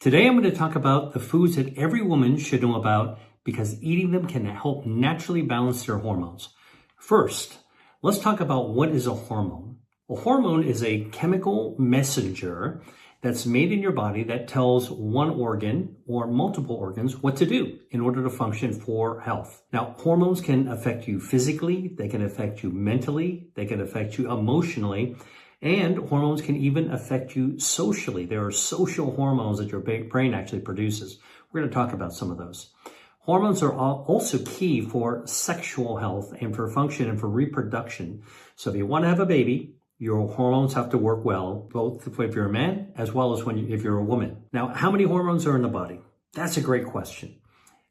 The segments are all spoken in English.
Today I'm going to talk about the foods that every woman should know about because eating them can help naturally balance their hormones. First, let's talk about what is a hormone. A hormone is a chemical messenger that's made in your body that tells one organ or multiple organs what to do in order to function for health. Now, hormones can affect you physically, they can affect you mentally, they can affect you emotionally, and hormones can even affect you socially. There are social hormones that your brain actually produces. We're going to talk about some of those. Hormones are also key for sexual health and for function and for reproduction. So if you want to have a baby, your hormones have to work well, both if you're a man as well as if you're a woman. Now, how many hormones are in the body? That's a great question.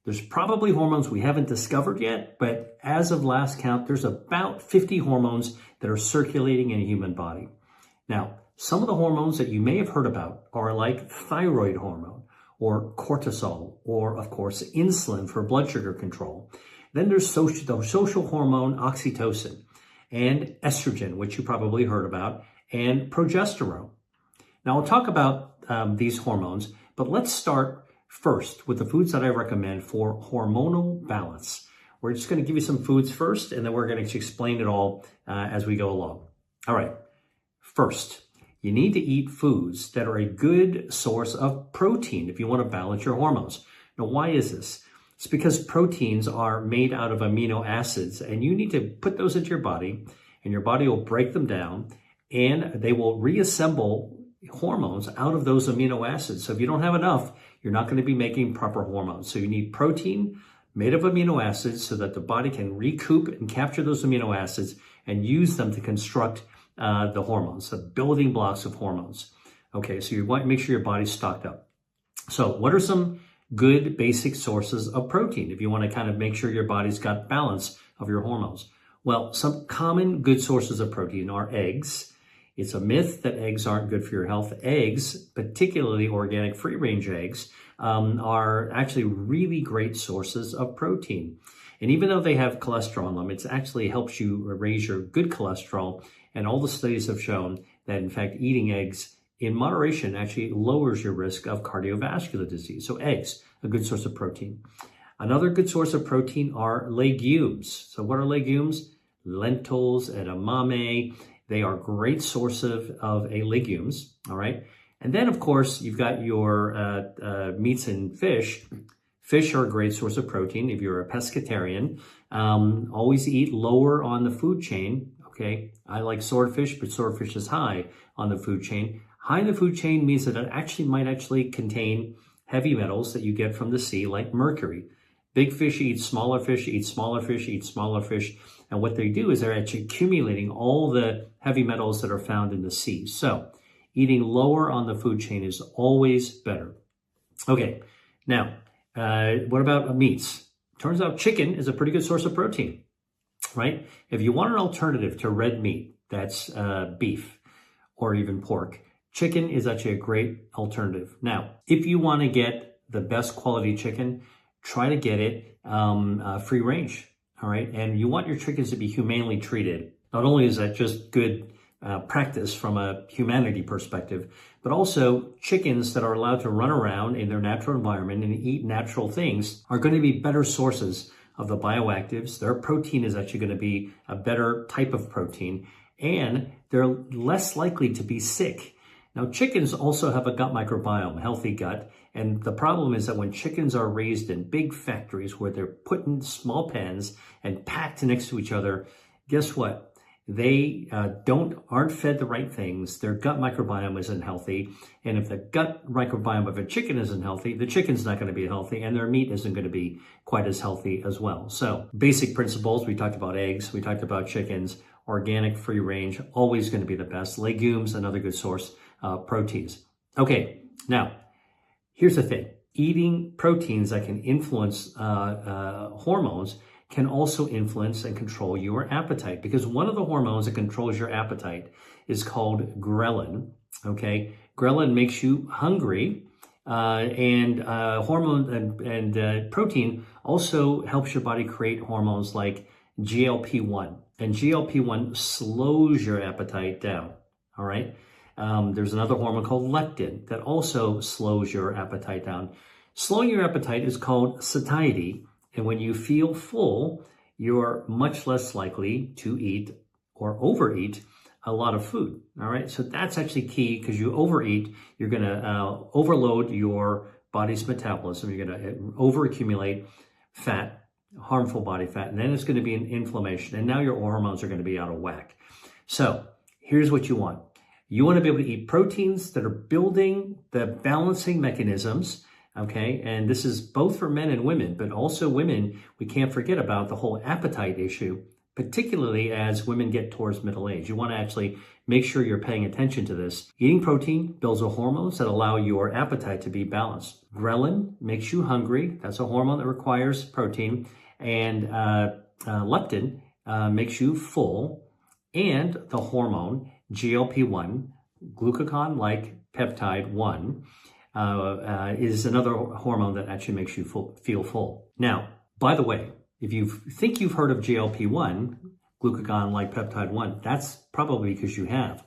There's probably hormones we haven't discovered yet, but as of last count, there's about 50 hormones that are circulating in a human body. Now, some of the hormones that you may have heard about are like thyroid hormone or cortisol, or of course, insulin for blood sugar control. Then there's the social hormone oxytocin and estrogen, which you probably heard about, and progesterone. Now, I'll talk about these hormones, but let's start first with the foods that I recommend for hormonal balance. We're just going to give you some foods first, and then we're going to explain it all as we go along. All right. First, you need to eat foods that are a good source of protein if you want to balance your hormones. Now, why is this? It's because proteins are made out of amino acids, and you need to put those into your body, and your body will break them down, and they will reassemble hormones out of those amino acids. So if you don't have enough, you're not going to be making proper hormones. So you need protein made of amino acids so that the body can recoup and capture those amino acids and use them to construct the hormones, the building blocks of hormones. Okay, so you want to make sure your body's stocked up. So what are some good basic sources of protein if you want to kind of make sure your body's got balance of your hormones? Well, some common good sources of protein are eggs. It's a myth that eggs aren't good for your health. Eggs, particularly organic free-range eggs, are actually really great sources of protein. And even though they have cholesterol in them, it actually helps you raise your good cholesterol. And all the studies have shown that, in fact, eating eggs in moderation actually lowers your risk of cardiovascular disease. So eggs, a good source of protein. Another good source of protein are legumes. So what are legumes? Lentils, edamame. They are great source of legumes, all right? And then, of course, you've got your meats and fish. Fish are a great source of protein if you're a pescatarian. Always eat lower on the food chain, okay? I like swordfish, but swordfish is high on the food chain. High in the food chain means that it might contain heavy metals that you get from the sea, like mercury. Big fish eat smaller fish, eat smaller fish, eat smaller fish. And what they do is they're actually accumulating all the heavy metals that are found in the sea. So eating lower on the food chain is always better. Okay, now, what about meats? Turns out chicken is a pretty good source of protein, right? If you want an alternative to red meat, that's beef or even pork, chicken is actually a great alternative. Now, if you want to get the best quality chicken, try to get it free range, all right? And you want your chickens to be humanely treated. Not only is that just good practice from a humanity perspective, but also chickens that are allowed to run around in their natural environment and eat natural things are going to be better sources of the bioactives. Their protein is actually going to be a better type of protein, and they're less likely to be sick. Now, chickens also have a gut microbiome, a healthy gut, and the problem is that when chickens are raised in big factories where they're put in small pens and packed next to each other, guess what? They aren't fed the right things. Their gut microbiome isn't healthy. And if the gut microbiome of a chicken isn't healthy, the chicken's not going to be healthy and their meat isn't going to be quite as healthy as well. So basic principles, we talked about eggs, we talked about chickens, organic, free range, always going to be the best. Legumes, another good source of proteins. Okay, now here's the thing. Eating proteins that can influence hormones can also influence and control your appetite, because one of the hormones that controls your appetite is called ghrelin, okay? Ghrelin makes you hungry, and protein also helps your body create hormones like GLP-1, and GLP-1 slows your appetite down, all right? There's another hormone called leptin that also slows your appetite down. Slowing your appetite is called satiety. And when you feel full, you're much less likely to eat or overeat a lot of food. All right. So that's actually key, because you overeat, you're going to overload your body's metabolism. You're going to overaccumulate fat, harmful body fat, and then it's going to be an inflammation. And now your hormones are going to be out of whack. So here's what you want. You want to be able to eat proteins that are building the balancing mechanisms. Okay, and this is both for men and women, but also women, we can't forget about the whole appetite issue, particularly as women get towards middle age. You want to actually make sure you're paying attention to this. Eating protein builds the hormones that allow your appetite to be balanced. Ghrelin makes you hungry. That's a hormone that requires protein. And leptin makes you full. And the hormone GLP-1, glucagon-like peptide 1, is another hormone that actually makes you feel full. Now, by the way, if you think you've heard of GLP-1, glucagon-like peptide 1, that's probably because you have.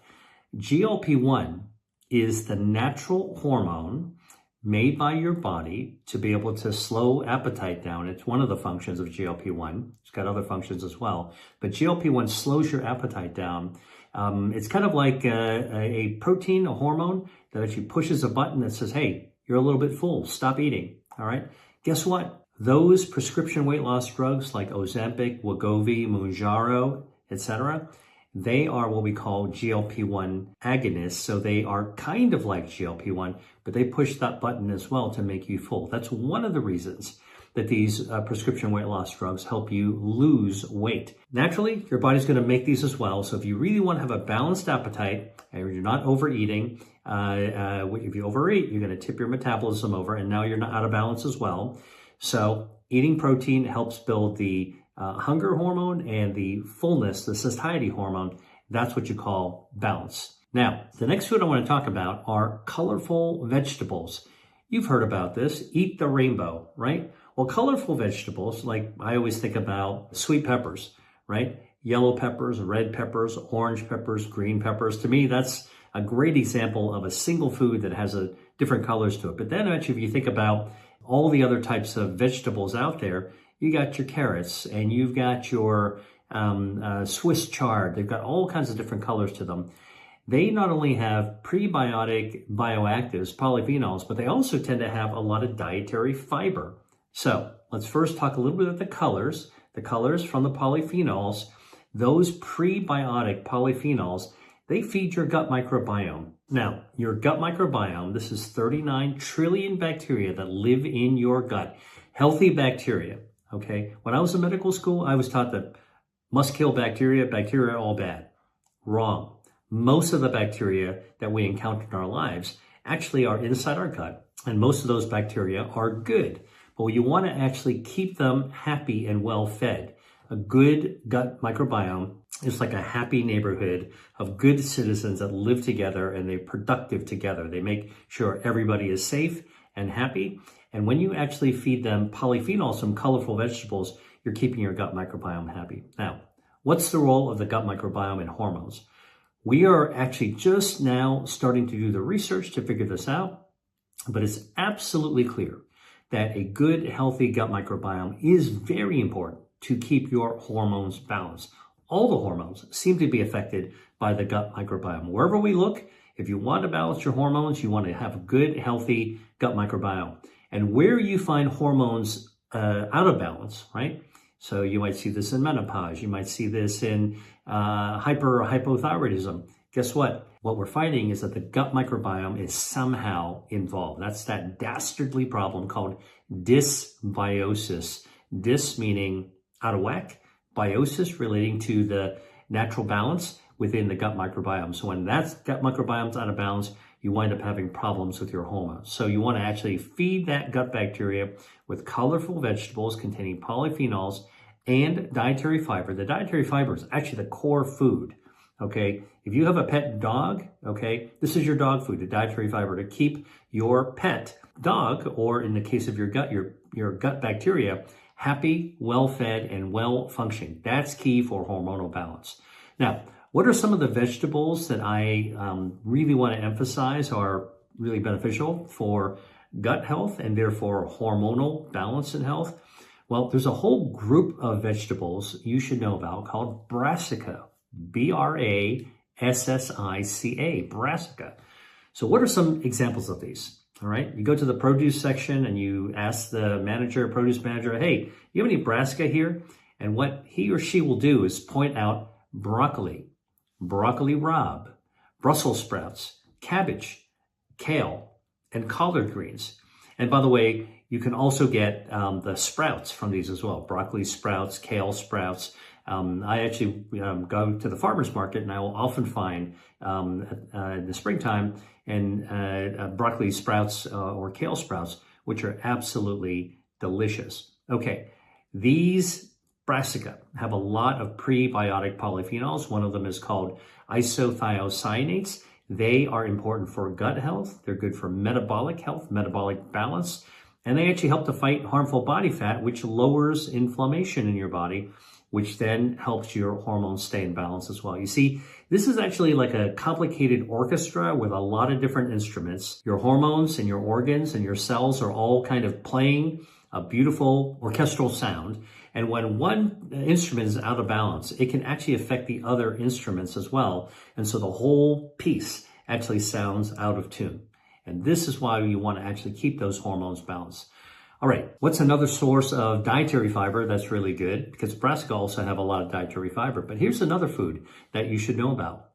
GLP-1 is the natural hormone made by your body to be able to slow appetite down. It's one of the functions of GLP-1. It's got other functions as well. But GLP-1 slows your appetite down. It's kind of like a protein, a hormone that actually pushes a button that says, hey, you're a little bit full, stop eating, all right? Guess what? Those prescription weight loss drugs like Ozempic, Wegovy, Mounjaro, etc., they are what we call GLP-1 agonists. So they are kind of like GLP-1, but they push that button as well to make you full. That's one of the reasons that these prescription weight loss drugs help you lose weight. Naturally, your body's going to make these as well. So if you really want to have a balanced appetite and you're not overeating, if you overeat, you're going to tip your metabolism over, and now you're not out of balance as well. So eating protein helps build the hunger hormone and the fullness, the satiety hormone. That's what you call balance. Now, the next food I want to talk about are colorful vegetables. You've heard about this, eat the rainbow, right? Well, colorful vegetables, like I always think about sweet peppers, right? Yellow peppers, red peppers, orange peppers, green peppers. To me, that's a great example of a single food that has different colors to it. But then actually, if you think about all the other types of vegetables out there, you got your carrots and you've got your Swiss chard. They've got all kinds of different colors to them. They not only have prebiotic bioactives, polyphenols, but they also tend to have a lot of dietary fiber. So let's first talk a little bit about the colors. The colors from the polyphenols, those prebiotic polyphenols, they feed your gut microbiome. Now, your gut microbiome, this is 39 trillion bacteria that live in your gut. Healthy bacteria, okay? When I was in medical school, I was taught that must kill bacteria, bacteria are all bad. Wrong. Most of the bacteria that we encounter in our lives actually are inside our gut, and most of those bacteria are good. But you want to actually keep them happy and well fed. A good gut microbiome is like a happy neighborhood of good citizens that live together and they're productive together. They make sure everybody is safe and happy. And when you actually feed them polyphenols, some colorful vegetables, you're keeping your gut microbiome happy. Now, what's the role of the gut microbiome in hormones? We are actually just now starting to do the research to figure this out, but it's absolutely clear that a good, healthy gut microbiome is very important to keep your hormones balanced. All the hormones seem to be affected by the gut microbiome. Wherever we look, if you want to balance your hormones, you want to have a good, healthy gut microbiome. And where you find hormones out of balance, right? So you might see this in menopause. You might see this in hypothyroidism. Guess what? What we're finding is that the gut microbiome is somehow involved. That's that dastardly problem called dysbiosis. Dys meaning out of whack, biosis relating to the natural balance within the gut microbiome. So when that gut microbiome's out of balance, you wind up having problems with your hormones. So you want to actually feed that gut bacteria with colorful vegetables containing polyphenols and dietary fiber. The dietary fiber is actually the core food. Okay, if you have a pet dog, okay, this is your dog food, the dietary fiber to keep your pet dog, or in the case of your gut, your gut bacteria, happy, well-fed, and well-functioning. That's key for hormonal balance. Now, What are some of the vegetables that I really want to emphasize are really beneficial for gut health and therefore hormonal balance and health? Well, there's a whole group of vegetables you should know about called brassica, Brassica, brassica. So what are some examples of these? All right, you go to the produce section and you ask the produce manager, hey, you have any brassica here? And what he or she will do is point out broccoli, broccoli rabe, Brussels sprouts, cabbage, kale, and collard greens. And by the way, you can also get the sprouts from these as well, broccoli sprouts, kale sprouts. I actually go to the farmer's market and I will often find in the springtime broccoli sprouts or kale sprouts, which are absolutely delicious. Okay, these brassica have a lot of prebiotic polyphenols. One of them is called isothiocyanates. They are important for gut health. They're good for metabolic health, metabolic balance, and they actually help to fight harmful body fat, which lowers inflammation in your body, which then helps your hormones stay in balance as well. You see, this is actually like a complicated orchestra with a lot of different instruments. Your hormones and your organs and your cells are all kind of playing a beautiful orchestral sound. And when one instrument is out of balance, it can actually affect the other instruments as well. And so the whole piece actually sounds out of tune. And this is why you want to actually keep those hormones balanced. All right, what's another source of dietary fiber that's really good? Because brassica also have a lot of dietary fiber. But here's another food that you should know about.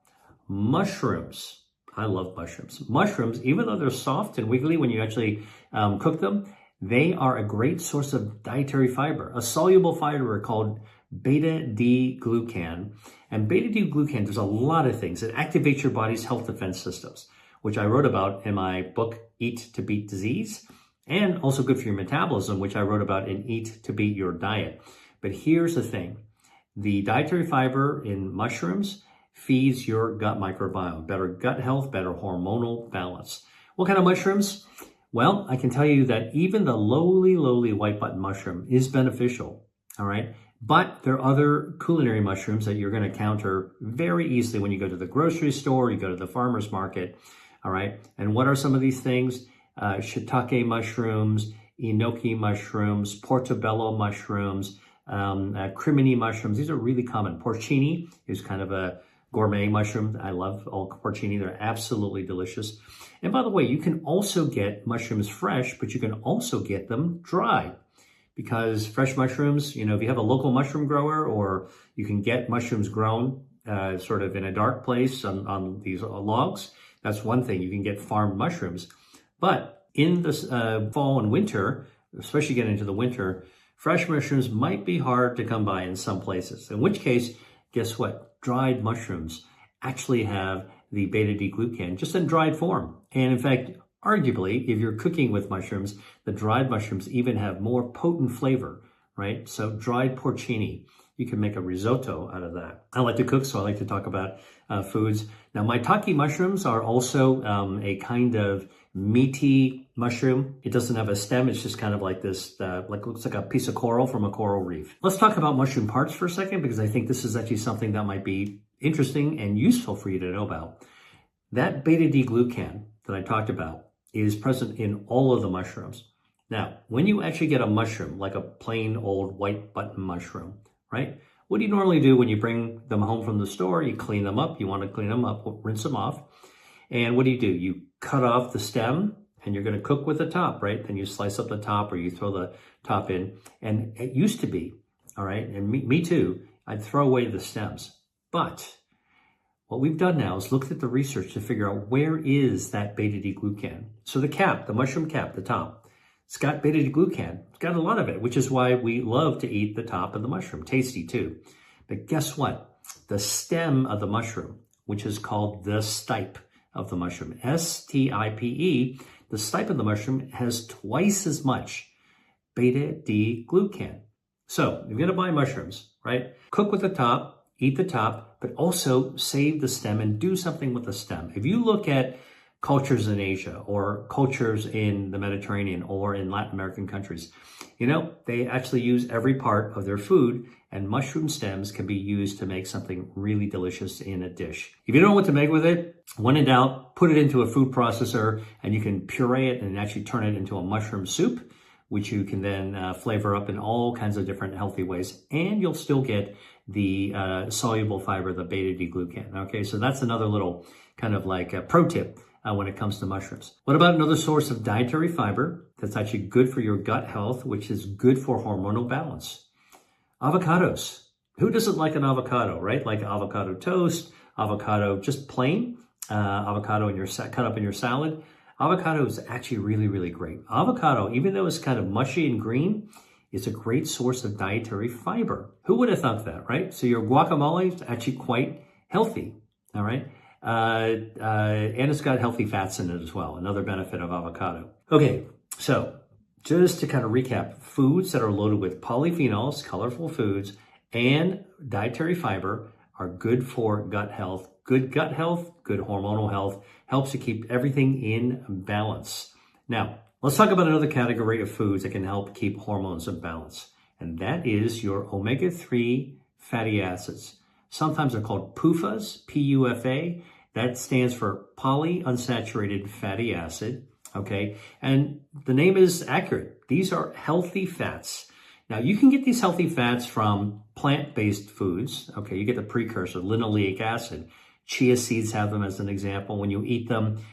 Mushrooms. I love mushrooms. Mushrooms, even though they're soft and wiggly when you actually cook them, they are a great source of dietary fiber, a soluble fiber called beta-D-glucan. And beta-D-glucan does a lot of things. It activates your body's health defense systems, which I wrote about in my book, Eat to Beat Disease, and also good for your metabolism, which I wrote about in Eat to Beat Your Diet. But here's the thing. The dietary fiber in mushrooms feeds your gut microbiome, better gut health, better hormonal balance. What kind of mushrooms? Well, I can tell you that even the lowly white button mushroom is beneficial, all right? But there are other culinary mushrooms that you're going to encounter very easily when you go to the grocery store, you go to the farmer's market, all right? And what are some of these things? Shiitake mushrooms, enoki mushrooms, portobello mushrooms, crimini mushrooms. These are really common. Porcini is kind of a gourmet mushroom. I love all porcini. They're absolutely delicious. And by the way, you can also get mushrooms fresh, but you can also get them dry. Because fresh mushrooms, if you have a local mushroom grower, or you can get mushrooms grown sort of in a dark place on these logs, that's one thing. You can get farmed mushrooms. But in the fall and winter, especially getting into the winter, fresh mushrooms might be hard to come by in some places. In which case, guess what? Dried mushrooms actually have the beta-D-glucan just in dried form. And in fact, arguably, if you're cooking with mushrooms, the dried mushrooms even have more potent flavor, right? So dried porcini, you can make a risotto out of that. I like to cook, so I like to talk about foods. Now, maitake mushrooms are also a kind of meaty mushroom. It doesn't have a stem. It's just kind of like this, looks like a piece of coral from a coral reef. Let's talk about mushroom parts for a second, because I think this is actually something that might be interesting and useful for you to know about. That beta-D-glucan that I talked about is present in all of the mushrooms. Now, when you actually get a mushroom, like a plain old white button mushroom, right? What do you normally do when you bring them home from the store? You clean them up. You want to clean them up, rinse them off. And what do? You cut off the stem, and you're going to cook with the top, right? Then you slice up the top, or you throw the top in. And it used to be, all right, and me too, I'd throw away the stems. But what we've done now is looked at the research to figure out where is that beta-D-glucan. So the cap, the mushroom cap, the top, it's got beta-D-glucan. It's got a lot of it, which is why we love to eat the top of the mushroom. Tasty too. But guess what? The stem of the mushroom, which is called the stipe of the mushroom, S-T-I-P-E, the stipe of the mushroom has twice as much beta-D-glucan. So if you're going to buy mushrooms, right? Cook with the top, eat the top, but also save the stem and do something with the stem. If you look at cultures in Asia or cultures in the Mediterranean or in Latin American countries. You know, they actually use every part of their food, and mushroom stems can be used to make something really delicious in a dish. If you don't know what to make with it, when in doubt, put it into a food processor and you can puree it and actually turn it into a mushroom soup, which you can then flavor up in all kinds of different healthy ways. And you'll still get the soluble fiber, the beta-D-glucan. Okay, so that's another little kind of like a pro tip when it comes to mushrooms. What about another source of dietary fiber that's actually good for your gut health, which is good for hormonal balance? Avocados. Who doesn't like an avocado, right? Like avocado toast, avocado just plain, avocado in your cut up in your salad. Avocado is actually really, really great. Avocado, even though it's kind of mushy and green, is a great source of dietary fiber. Who would have thought that, right? So your guacamole is actually quite healthy, all right? And it's got healthy fats in it as well, another benefit of avocado. Okay, so just to kind of recap, foods that are loaded with polyphenols, colorful foods, and dietary fiber are good for gut health. Good gut health, good hormonal health, helps to keep everything in balance. Now, let's talk about another category of foods that can help keep hormones in balance, and that is your omega-3 fatty acids. Sometimes they're called PUFAs, P-U-F-A. That stands for polyunsaturated fatty acid, okay? And the name is accurate. These are healthy fats. Now, you can get these healthy fats from plant-based foods, okay? You get the precursor, linoleic acid. Chia seeds have them as an example. When you eat them,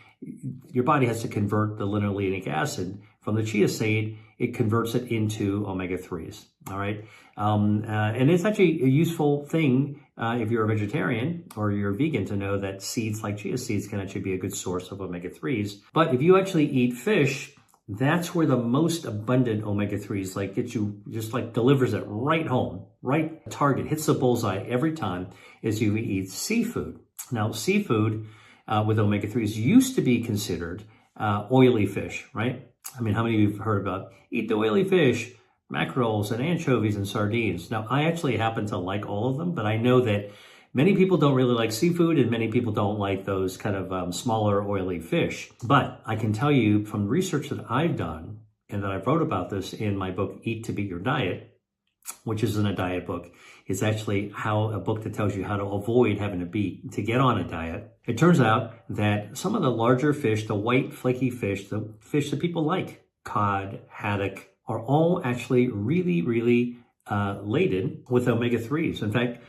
your body has to convert the linoleic acid from the chia seed. It converts it into omega-3s, all right? And it's actually a useful thing if you're a vegetarian or you're a vegan to know that seeds like chia seeds can actually be a good source of omega-3s. But if you actually eat fish, that's where the most abundant omega-3s like get you, just like delivers it right home, right target, hits the bullseye every time is you eat seafood. Now, seafood with omega-3s used to be considered oily fish, right? I mean, how many of you have heard about eat the oily fish, mackerels and anchovies and sardines? Now, I actually happen to like all of them, but I know that many people don't really like seafood and many people don't like those kind of smaller oily fish. But I can tell you from research that I've done, and that I wrote about this in my book, Eat to Beat Your Diet, which isn't a diet book. It's actually a book that tells you how to avoid having to get on a diet. It turns out that some of the larger fish, the white flaky fish, the fish that people like, cod, haddock, are all actually really, really laden with omega-3s. In fact,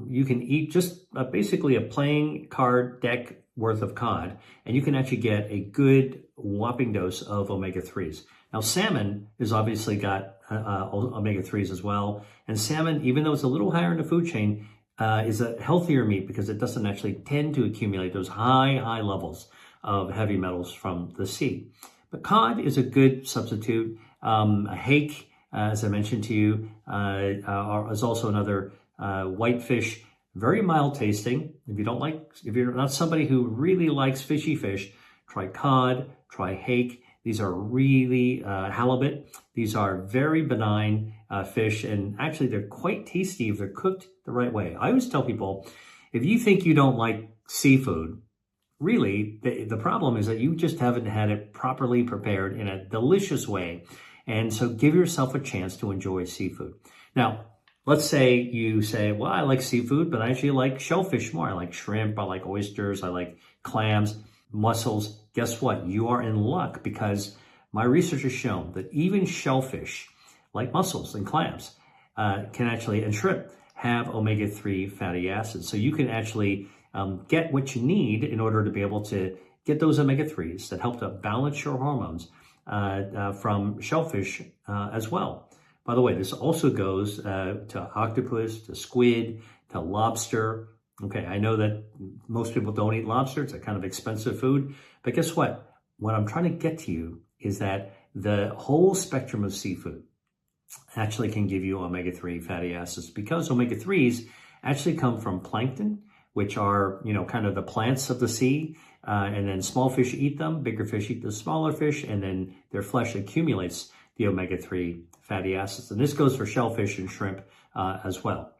you can eat just basically a plain cod deck worth of cod, and you can actually get a good whopping dose of omega-3s. Now, salmon has obviously got omega-3s as well. And salmon, even though it's a little higher in the food chain, is a healthier meat because it doesn't actually tend to accumulate those high levels of heavy metals from the sea. But cod is a good substitute. Hake, as I mentioned to you, is also another white fish, very mild tasting. If you're not somebody who really likes fishy fish, try cod, try hake. These are really halibut. These are very benign fish, and actually they're quite tasty if they're cooked the right way. I always tell people, if you think you don't like seafood, really, the problem is that you just haven't had it properly prepared in a delicious way. And so give yourself a chance to enjoy seafood. Now, let's say you say, well, I like seafood, but I actually like shellfish more. I like shrimp, I like oysters, I like clams, mussels. Guess what? You are in luck, because my research has shown that even shellfish, like mussels and clams, can actually, and shrimp, have omega-3 fatty acids. So you can actually get what you need in order to be able to get those omega-3s that help to balance your hormones from shellfish as well. By the way, this also goes to octopus, to squid, to lobster. Okay, I know that most people don't eat lobster. It's a kind of expensive food. But guess what? What I'm trying to get to you is that the whole spectrum of seafood actually can give you omega-3 fatty acids, because omega-3s actually come from plankton, which are, kind of the plants of the sea. And then small fish eat them, bigger fish eat the smaller fish, and then their flesh accumulates the omega-3 fatty acids. And this goes for shellfish and shrimp as well.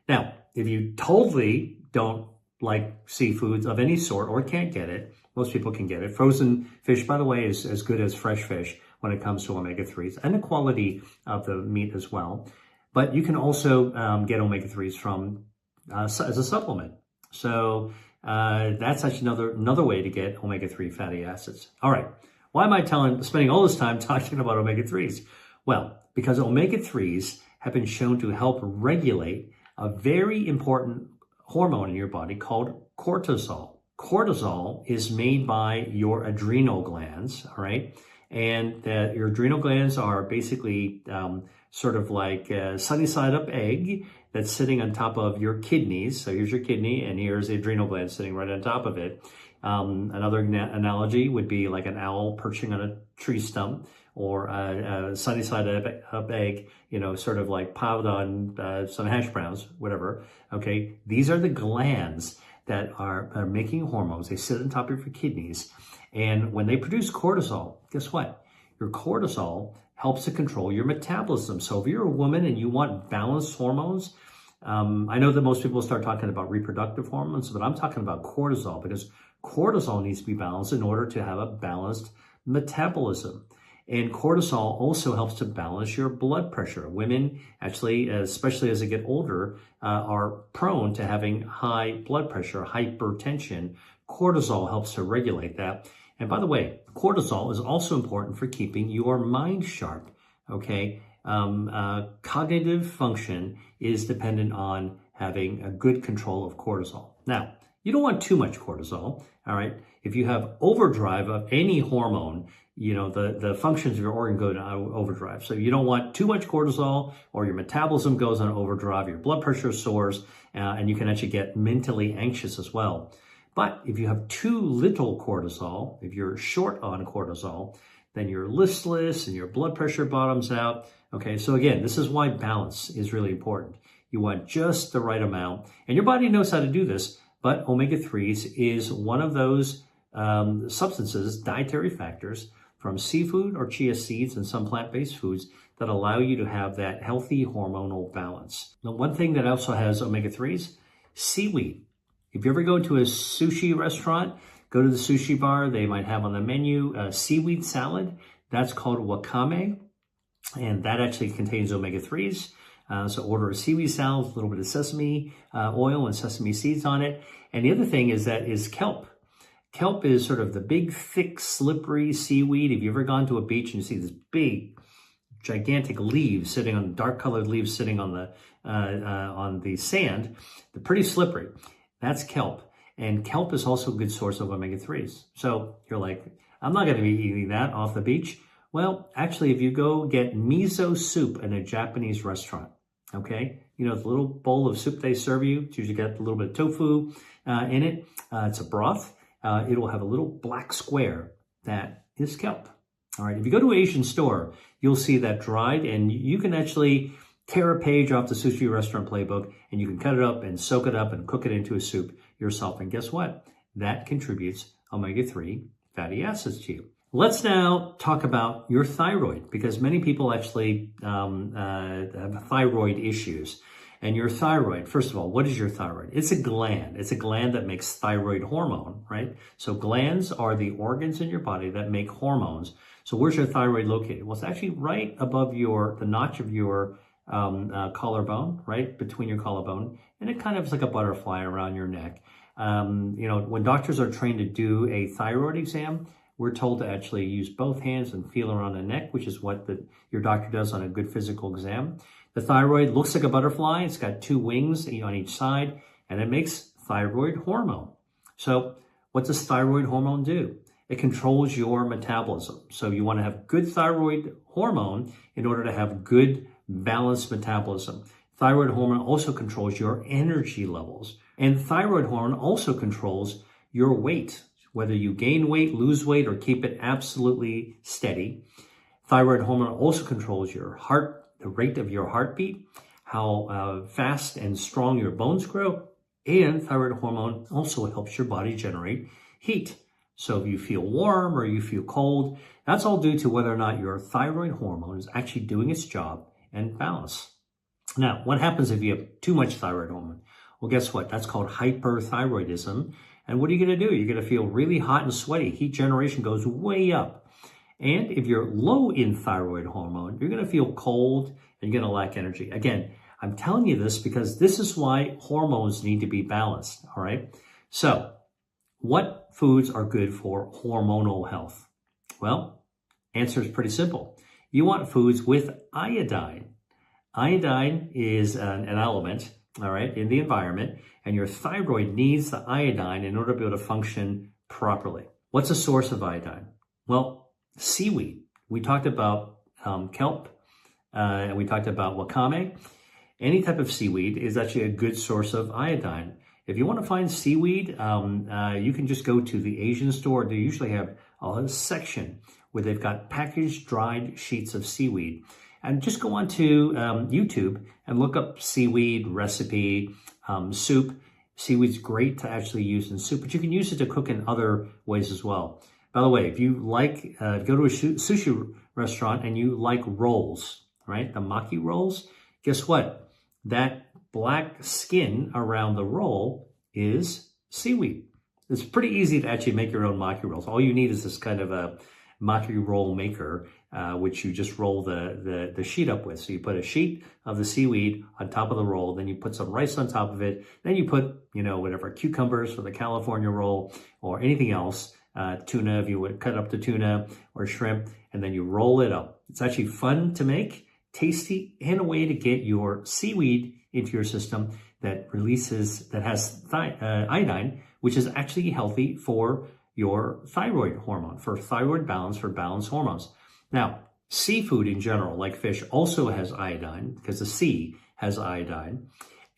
Now, if you totally don't like seafoods of any sort or can't get it, most people can get it. Frozen fish, by the way, is as good as fresh fish when it comes to omega-3s and the quality of the meat as well. But you can also get omega-3s from as a supplement. So that's actually another way to get omega-3 fatty acids. All right. Why am I spending all this time talking about omega-3s? Well, because omega-3s have been shown to help regulate a very important hormone in your body called cortisol. Cortisol is made by your adrenal glands, all right? And your adrenal glands are basically sort of like a sunny side up egg that's sitting on top of your kidneys. So here's your kidney, and here's the adrenal gland sitting right on top of it. Another analogy would be like an owl perching on a tree stump, or a sunny side up egg, sort of like piled on some hash browns, whatever. Okay, these are the glands that are making hormones. They sit on top of your kidneys. And when they produce cortisol, guess what? Your cortisol helps to control your metabolism. So if you're a woman and you want balanced hormones, I know that most people start talking about reproductive hormones, but I'm talking about cortisol, because cortisol needs to be balanced in order to have a balanced metabolism. And cortisol also helps to balance your blood pressure. Women, actually, especially as they get older, are prone to having high blood pressure, hypertension. Cortisol helps to regulate that. And by the way, cortisol is also important for keeping your mind sharp, okay? Cognitive function is dependent on having a good control of cortisol. Now, you don't want too much cortisol, all right? If you have overdrive of any hormone, the functions of your organ go to overdrive. So you don't want too much cortisol, or your metabolism goes on overdrive, your blood pressure soars, and you can actually get mentally anxious as well. But if you have too little cortisol, if you're short on cortisol, then you're listless and your blood pressure bottoms out. Okay, so again, this is why balance is really important. You want just the right amount, and your body knows how to do this, but omega-3s is one of those substances, dietary factors, from seafood or chia seeds and some plant-based foods that allow you to have that healthy hormonal balance. Now, one thing that also has omega-3s, seaweed. If you ever go to a sushi restaurant, go to the sushi bar, they might have on the menu a seaweed salad. That's called wakame, and that actually contains omega-3s. So order a seaweed salad with a little bit of sesame oil and sesame seeds on it. And the other thing is kelp. Kelp is sort of the big, thick, slippery seaweed. If you've ever gone to a beach and you see this big, gigantic leaves sitting on, dark-colored leaves sitting on the sand, they're pretty slippery. That's kelp. And kelp is also a good source of omega-3s. So you're like, I'm not going to be eating that off the beach. Well, actually, if you go get miso soup in a Japanese restaurant, okay, the little bowl of soup they serve you, it's usually got a little bit of tofu in it. It's a broth. It will have a little black square that is kelp. All right, if you go to an Asian store, you'll see that dried, and you can actually tear a page off the sushi restaurant playbook, and you can cut it up and soak it up and cook it into a soup yourself. And guess what? That contributes omega-3 fatty acids to you. Let's now talk about your thyroid, because many people actually have thyroid issues. And your thyroid, first of all, what is your thyroid? It's a gland. It's a gland that makes thyroid hormone, right? So glands are the organs in your body that make hormones. So where's your thyroid located? Well, it's actually right above the notch of your collarbone, right between your collarbone, and it kind of is like a butterfly around your neck. When doctors are trained to do a thyroid exam, we're told to actually use both hands and feel around the neck, which is what your doctor does on a good physical exam. The thyroid looks like a butterfly. It's got two wings on each side, and it makes thyroid hormone. So what does thyroid hormone do? It controls your metabolism. So you want to have good thyroid hormone in order to have good balanced metabolism. Thyroid hormone also controls your energy levels. And thyroid hormone also controls your weight, whether you gain weight, lose weight, or keep it absolutely steady. Thyroid hormone also controls your heart, the rate of your heartbeat, how fast and strong your bones grow, and thyroid hormone also helps your body generate heat. So if you feel warm or you feel cold, that's all due to whether or not your thyroid hormone is actually doing its job and balance. Now, what happens if you have too much thyroid hormone? Well, guess what? That's called hyperthyroidism. And what are you going to do? You're going to feel really hot and sweaty. Heat generation goes way up. And if you're low in thyroid hormone, you're going to feel cold and you're going to lack energy. Again, I'm telling you this because this is why hormones need to be balanced, all right? So, what foods are good for hormonal health? Well, answer is pretty simple. You want foods with iodine. Iodine is an element, all right, in the environment, and your thyroid needs the iodine in order to be able to function properly. What's a source of iodine? Well, seaweed. We talked about kelp, and we talked about wakame. Any type of seaweed is actually a good source of iodine. If you want to find seaweed, you can just go to the Asian store. They usually have a section where they've got packaged dried sheets of seaweed. And just go on to YouTube and look up seaweed recipe, soup. Seaweed's great to actually use in soup, but you can use it to cook in other ways as well. By the way, if you like, go to a sushi restaurant and you like rolls, right? The maki rolls, guess what? That black skin around the roll is seaweed. It's pretty easy to actually make your own maki rolls. All you need is this kind of a maki roll maker, which you just roll the sheet up with. So you put a sheet of the seaweed on top of the roll, then you put some rice on top of it, then you put, whatever, cucumbers for the California roll or anything else, tuna, if you would cut up the tuna or shrimp, and then you roll it up. It's actually fun to make, tasty, and a way to get your seaweed into your system that has iodine, which is actually healthy for your thyroid hormone, for thyroid balance, for balanced hormones. Now, seafood in general, like fish, also has iodine because the sea has iodine.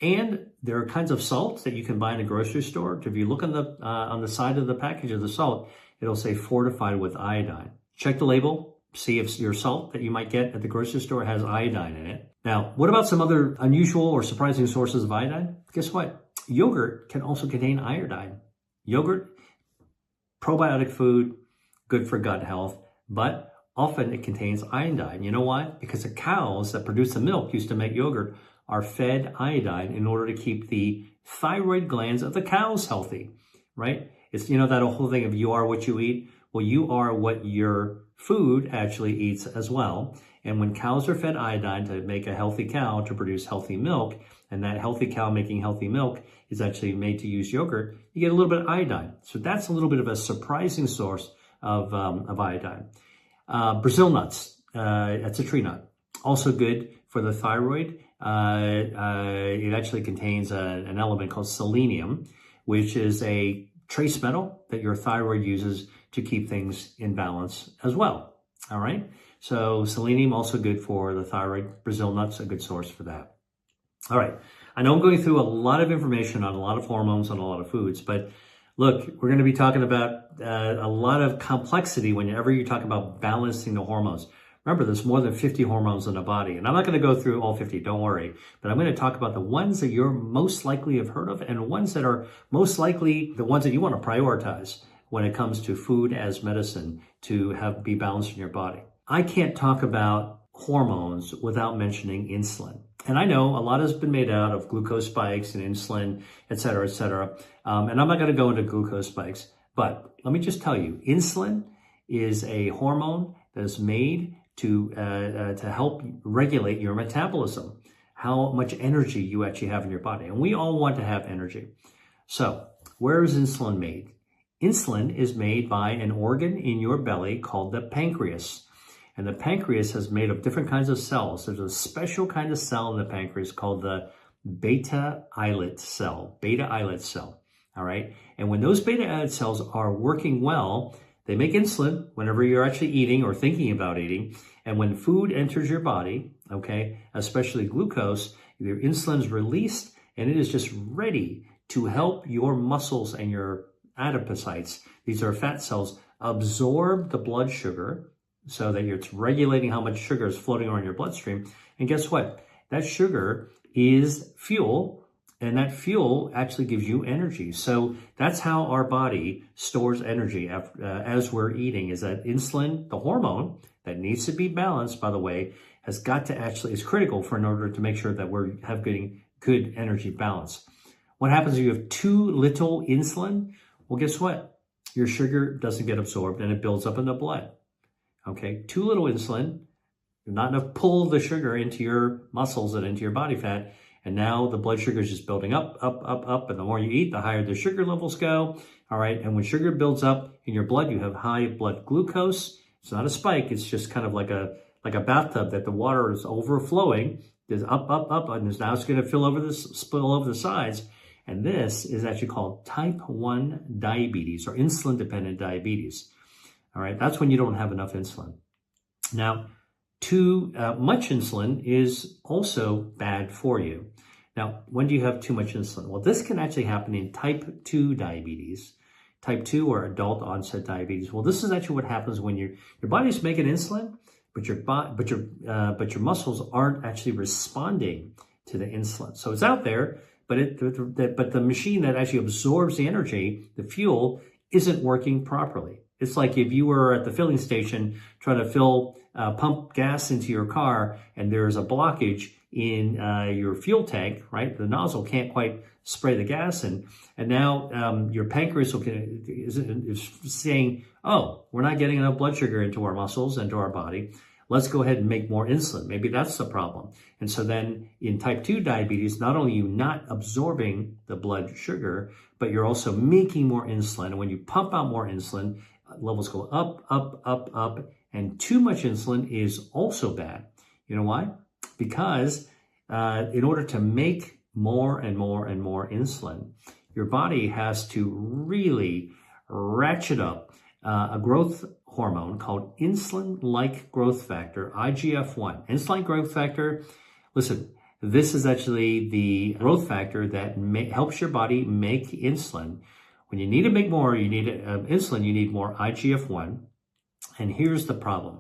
And there are kinds of salts that you can buy in a grocery store. If you look on the side of the package of the salt, it'll say fortified with iodine. Check the label. See if your salt that you might get at the grocery store has iodine in it. Now, what about some other unusual or surprising sources of iodine? Guess what? Yogurt can also contain iodine. Yogurt, probiotic food, good for gut health, but often it contains iodine. You know why? Because the cows that produce the milk used to make yogurt are fed iodine in order to keep the thyroid glands of the cows healthy, right? It's, that whole thing of you are what you eat. Well, you are what your food actually eats as well. And when cows are fed iodine to make a healthy cow to produce healthy milk, and that healthy cow making healthy milk is actually made to use yogurt, you get a little bit of iodine. So that's a little bit of a surprising source of iodine. Brazil nuts, that's a tree nut. Also good for the thyroid. It actually contains an element called selenium, which is a trace metal that your thyroid uses to keep things in balance as well. All right. So selenium also good for the thyroid. Brazil nuts, a good source for that. All right. I know I'm going through a lot of information on a lot of hormones and a lot of foods, but look, we're going to be talking about a lot of complexity whenever you talk about balancing the hormones. Remember, there's more than 50 hormones in the body, and I'm not going to go through all 50, don't worry, but I'm going to talk about the ones that you're most likely have heard of and ones that are most likely the ones that you want to prioritize when it comes to food as medicine to be balanced in your body. I can't talk about hormones without mentioning insulin. And I know a lot has been made out of glucose spikes and insulin, et cetera, et cetera. And I'm not going to go into glucose spikes, but let me just tell you, insulin is a hormone that is made to help regulate your metabolism, how much energy you actually have in your body. And we all want to have energy. So where is insulin made? Insulin is made by an organ in your belly called the pancreas. And the pancreas is made of different kinds of cells. There's a special kind of cell in the pancreas called the beta islet cell, all right? And when those beta islet cells are working well, they make insulin whenever you're actually eating or thinking about eating. And when food enters your body, okay, especially glucose, your insulin is released and it is just ready to help your muscles and your adipocytes, these are fat cells, absorb the blood sugar so that it's regulating how much sugar is floating around your bloodstream. And guess what? That sugar is fuel, and that fuel actually gives you energy. So that's how our body stores energy as we're eating, is that insulin, the hormone that needs to be balanced, by the way, is critical in order to make sure that we're getting good energy balance. What happens if you have too little insulin? Well, guess what? Your sugar doesn't get absorbed and it builds up in the blood. Okay, too little insulin, not enough pull of the sugar into your muscles and into your body fat. And now the blood sugar is just building up. And the more you eat, the higher the sugar levels go. All right. And when sugar builds up in your blood, you have high blood glucose. It's not a spike. It's just kind of like a bathtub that the water is overflowing. There's up, and now it's going to spill over the sides. And this is actually called type 1 diabetes or insulin-dependent diabetes. All right. That's when you don't have enough insulin. Now, too much insulin is also bad for you. Now, when do you have too much insulin? Well, this can actually happen in type 2 diabetes, type 2 or adult onset diabetes. Well, this is actually what happens when your body's making insulin, but your muscles aren't actually responding to the insulin. So it's out there, but the machine that actually absorbs the energy, the fuel, isn't working properly. It's like if you were at the filling station trying to pump gas into your car and there's a blockage in your fuel tank, right? The nozzle can't quite spray the gas and now your pancreas is saying, oh, we're not getting enough blood sugar into our muscles and to our body. Let's go ahead and make more insulin. Maybe that's the problem. And so then in type 2 diabetes, not only are you not absorbing the blood sugar, but you're also making more insulin. And when you pump out more insulin, levels go up, and too much insulin is also bad. You know why? Because in order to make more and more and more insulin, your body has to really ratchet up a growth hormone called insulin-like growth factor, IGF-1. Insulin-like growth factor, listen, this is actually the growth factor that helps your body make insulin. When you need to make more, you need insulin, you need more IGF-1. And here's the problem.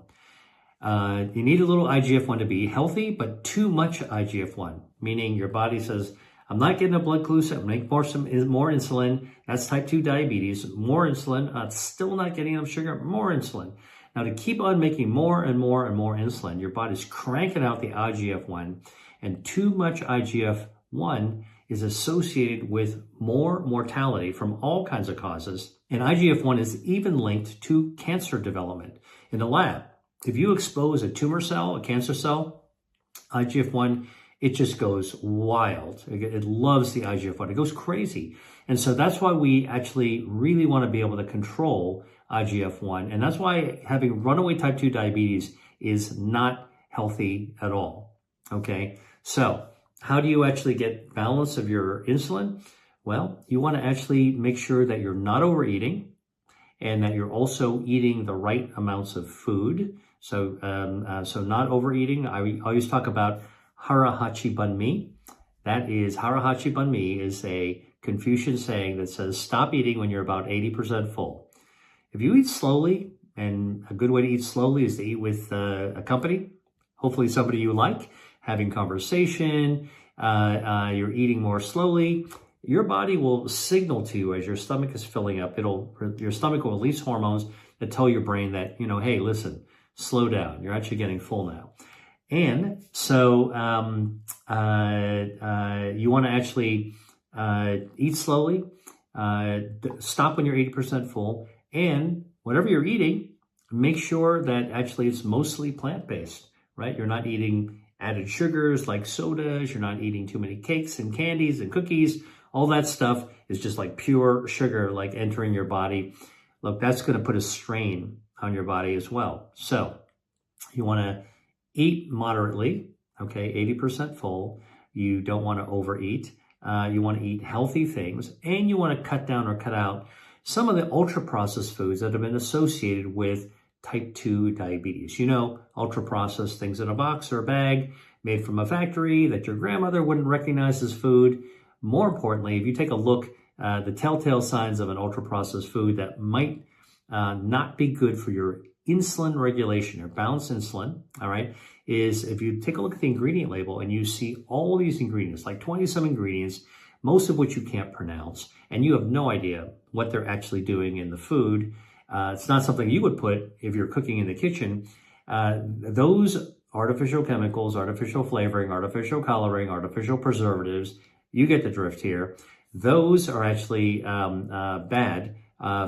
You need a little IGF-1 to be healthy, but too much IGF-1, meaning your body says, I'm not getting a blood glucose, I'm making more insulin. That's type 2 diabetes. More insulin, still not getting enough sugar, more insulin. Now to keep on making more and more and more insulin, your body's cranking out the IGF-1, and too much IGF-1 is associated with more mortality from all kinds of causes. And IGF-1 is even linked to cancer development. In the lab, if you expose a tumor cell, a cancer cell, IGF-1, it just goes wild. It loves the IGF-1. It goes crazy. And so that's why we actually really want to be able to control IGF-1. And that's why having runaway type 2 diabetes is not healthy at all. Okay? So how do you actually get balance of your insulin? Well, you want to actually make sure that you're not overeating and that you're also eating the right amounts of food. So not overeating. I always talk about harahachi banh mi. Harahachi banh mi is a Confucian saying that says, stop eating when you're about 80% full. If you eat slowly, and a good way to eat slowly is to eat with a company, hopefully somebody you like, having conversation, you're eating more slowly, your body will signal to you as your stomach is filling up. Your stomach will release hormones that tell your brain that, hey, listen, slow down. You're actually getting full now. And so you want to actually eat slowly, stop when you're 80% full, and whatever you're eating, make sure that actually it's mostly plant-based, right? You're not eating added sugars like sodas. You're not eating too many cakes and candies and cookies. All that stuff is just like pure sugar, like entering your body. Look, that's going to put a strain on your body as well. So you want to eat moderately, okay, 80% full. You don't want to overeat. You want to eat healthy things, and you want to cut down or cut out some of the ultra-processed foods that have been associated with type 2 diabetes. Ultra-processed things in a box or a bag made from a factory that your grandmother wouldn't recognize as food. More importantly, if you take a look, the telltale signs of an ultra-processed food that might not be good for your insulin regulation or balanced insulin, all right, is if you take a look at the ingredient label and you see all these ingredients, like 20-some ingredients, most of which you can't pronounce, and you have no idea what they're actually doing in the food. It's not something you would put if you're cooking in the kitchen. Those artificial chemicals, artificial flavoring, artificial coloring, artificial preservatives, you get the drift here. those are actually bad